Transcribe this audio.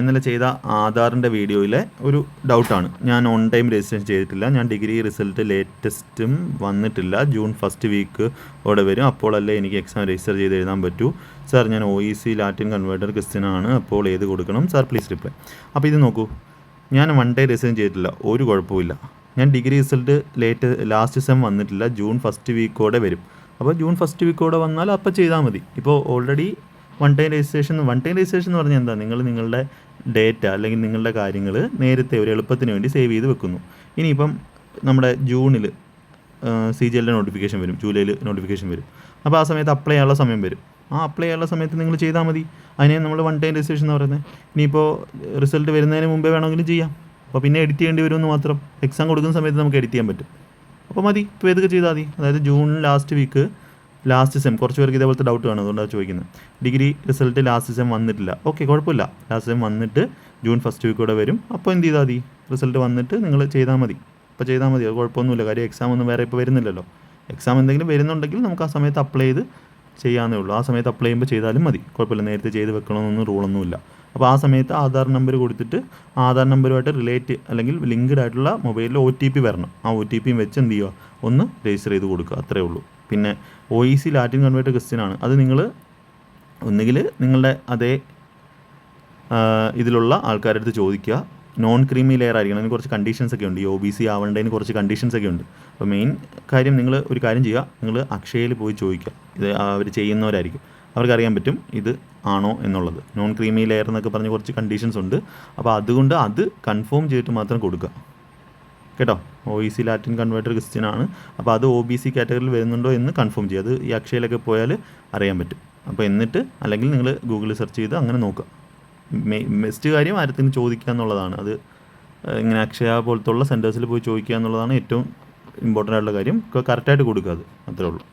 ഇന്നലെ ചെയ്ത ആധാറിൻ്റെ വീഡിയോയിലെ ഒരു ഡൗട്ടാണ്. ഞാൻ ഓൺ ടൈം രജിസ്ട്രേഷൻ ചെയ്തിട്ടില്ല. ഞാൻ ഡിഗ്രി റിസൾട്ട് ലേറ്റസ്റ്റും വന്നിട്ടില്ല. ജൂൺ ഫസ്റ്റ് വീക്ക് ഓടെ വരും. അപ്പോഴല്ലേ എനിക്ക് എക്സാം രജിസ്റ്റർ ചെയ്ത് എഴുതാൻ പറ്റൂ. സാർ, ഞാൻ OEC ലാറ്റിൻ കൺവേർട്ടർ ക്രിസ്ത്യനാണ്. അപ്പോൾ ഏത് കൊടുക്കണം സാർ? Please reply. അപ്പോൾ ഇത് നോക്കൂ, ഞാൻ വൺ ടൈം രജിസ്ട്രേഷൻ ചെയ്തിട്ടില്ല, ഒരു കുഴപ്പമില്ല. ഞാൻ ഡിഗ്രി റിസൾട്ട് ലാസ്റ്റ് സെം വന്നിട്ടില്ല. ജൂൺ ഫസ്റ്റ് വീക്കോടെ വരും. അപ്പോൾ ജൂൺ ഫസ്റ്റ് വീക്കോടെ വന്നാൽ അപ്പോൾ ചെയ്താൽ മതി. ഇപ്പോൾ ഓൾറെഡി വൺ ടൈം രജിസ്ട്രേഷൻ എന്ന് പറഞ്ഞാൽ എന്താ, നിങ്ങളുടെ ഡേറ്റ അല്ലെങ്കിൽ നിങ്ങളുടെ കാര്യങ്ങൾ നേരത്തെ ഒരു എളുപ്പത്തിന് വേണ്ടി സേവ് ചെയ്ത് വെക്കുന്നു. ഇനിയിപ്പം നമ്മുടെ ജൂണിൽ CGL നോട്ടിഫിക്കേഷൻ വരും, ജൂലൈയിൽ നോട്ടിഫിക്കേഷൻ വരും. അപ്പോൾ ആ സമയത്ത് അപ്ലൈ ചെയ്യാനുള്ള സമയം വരും. ആ അപ്ലൈ ചെയ്യാനുള്ള സമയത്ത് നിങ്ങൾ ചെയ്താൽ മതി. അതിനെ നമ്മൾ വൺ ടൈം രജിസ്ട്രേഷൻ എന്ന് പറയുന്നത്. ഇനിയിപ്പോൾ റിസൾട്ട് വരുന്നതിന് മുമ്പേ വേണമെങ്കിലും ചെയ്യാം. അപ്പോൾ പിന്നെ എഡിറ്റ് ചെയ്യേണ്ടി വരുമെന്ന് മാത്രം. എക്സാം കൊടുക്കുന്ന സമയത്ത് നമുക്ക് എഡിറ്റ് ചെയ്യാൻ പറ്റും. അപ്പോൾ മതി, ഇപ്പോൾ ഏതൊക്കെ ചെയ്താൽ മതി. അതായത് June last week last sem, കുറച്ച് പേർക്ക് ഇതേപോലത്തെ ഡൗട്ട് കാണും, അതുകൊണ്ടാണ് ചോദിക്കുന്നത്. ഡിഗ്രി റിസൾട്ട് ലാസ്റ്റ് സെം വന്നിട്ടില്ല, ഓക്കെ കുഴപ്പമില്ല. ലാസ്റ്റ് സെം വന്നിട്ട് ജൂൺ ഫസ്റ്റ് വീക്കോടെ വരും. അപ്പോൾ എന്ത് ചെയ്താൽ മതി, റിസൾട്ട് വന്നിട്ട് നിങ്ങൾ ചെയ്താൽ മതി. അപ്പോൾ ചെയ്താൽ മതി, അത് കുഴപ്പമൊന്നുമില്ല. കാര്യം എക്സാം ഒന്നും വേറെ ഇപ്പോൾ വരുന്നില്ലല്ലോ. എക്സാം എന്തെങ്കിലും വരുന്നുണ്ടെങ്കിൽ നമുക്ക് ആ സമയത്ത് അപ്ലൈ ചെയ്ത് ചെയ്യാവുന്നേ ഉള്ളൂ. ആ സമയത്ത് അപ്ലൈ ചെയ്യുമ്പോൾ ചെയ്താലും മതി, കുഴപ്പമില്ല. നേരത്തെ ചെയ്ത് വെക്കണമെന്നൊന്നും റൂളൊന്നുമില്ല. അപ്പോൾ ആ സമയത്ത് ആധാർ നമ്പർ കൊടുത്തിട്ട് ആധാർ നമ്പറുമായിട്ട് റിലേറ്റ് അല്ലെങ്കിൽ ലിങ്ക്ഡ് ആയിട്ടുള്ള മൊബൈലിൽ OTP വരണം. ആ OTPയും വെച്ച് എന്ത് ചെയ്യുക, ഒന്ന് രജിസ്റ്റർ ചെയ്ത് കൊടുക്കുക, അത്രേ ഉള്ളൂ. പിന്നെ OEC ലാറ്റിൻ കൺവേർട്ടർ ക്രിസ്ത്യനാണ്. അത് നിങ്ങൾ ഒന്നുകിൽ നിങ്ങളുടെ അതേ ഇതിലുള്ള ആൾക്കാരുടെ അടുത്ത് ചോദിക്കുക. നോൺ ക്രീമി ലെയർ ആയിരിക്കണം. അതിന് കുറച്ച് കണ്ടീഷൻസ് ഒക്കെ ഉണ്ട്. ഈ OBC ആവേണ്ടതിന് കുറച്ച് കണ്ടീഷൻസ് ഒക്കെ ഉണ്ട്. അപ്പോൾ മെയിൻ കാര്യം, നിങ്ങൾ ഒരു കാര്യം ചെയ്യുക, നിങ്ങൾ അക്ഷയയിൽ പോയി ചോദിക്കുക. ഇത് അവർ ചെയ്യുന്നവരായിരിക്കും, അവർക്കറിയാൻ പറ്റും ഇത് ആണോ എന്നുള്ളത്. നോൺ ക്രീമി ലെയർ എന്നൊക്കെ പറഞ്ഞ് കുറച്ച് കണ്ടീഷൻസ് ഉണ്ട്. അപ്പോൾ അതുകൊണ്ട് അത് കൺഫേം ചെയ്തിട്ട് മാത്രം കൊടുക്കുക കേട്ടോ. OEC ലാറ്റിൻ കൺവേർട്ടർ ക്രിസ്ത്യനാണ്. അപ്പോൾ അത് OBC കാറ്റഗറിയിൽ വരുന്നുണ്ടോ എന്ന് കൺഫേം ചെയ്യുക. അത് ഈ അക്ഷയയിലൊക്കെ പോയാൽ അറിയാൻ പറ്റും. അപ്പോൾ എന്നിട്ട് അല്ലെങ്കിൽ നിങ്ങൾ ഗൂഗിളിൽ സെർച്ച് ചെയ്ത് അങ്ങനെ നോക്കുക. ബെസ്റ്റ് കാര്യം ആരത്തിന് ചോദിക്കുക എന്നുള്ളതാണ്. അത് ഇങ്ങനെ അക്ഷയ പോലത്തുള്ള സെൻറ്റേഴ്സിൽ പോയി ചോദിക്കുക എന്നുള്ളതാണ് ഏറ്റവും ഇമ്പോർട്ടൻ്റ് ആയിട്ടുള്ള കാര്യം. കറക്റ്റായിട്ട് കൊടുക്കുക, അത് അത്രേ ഉള്ളൂ.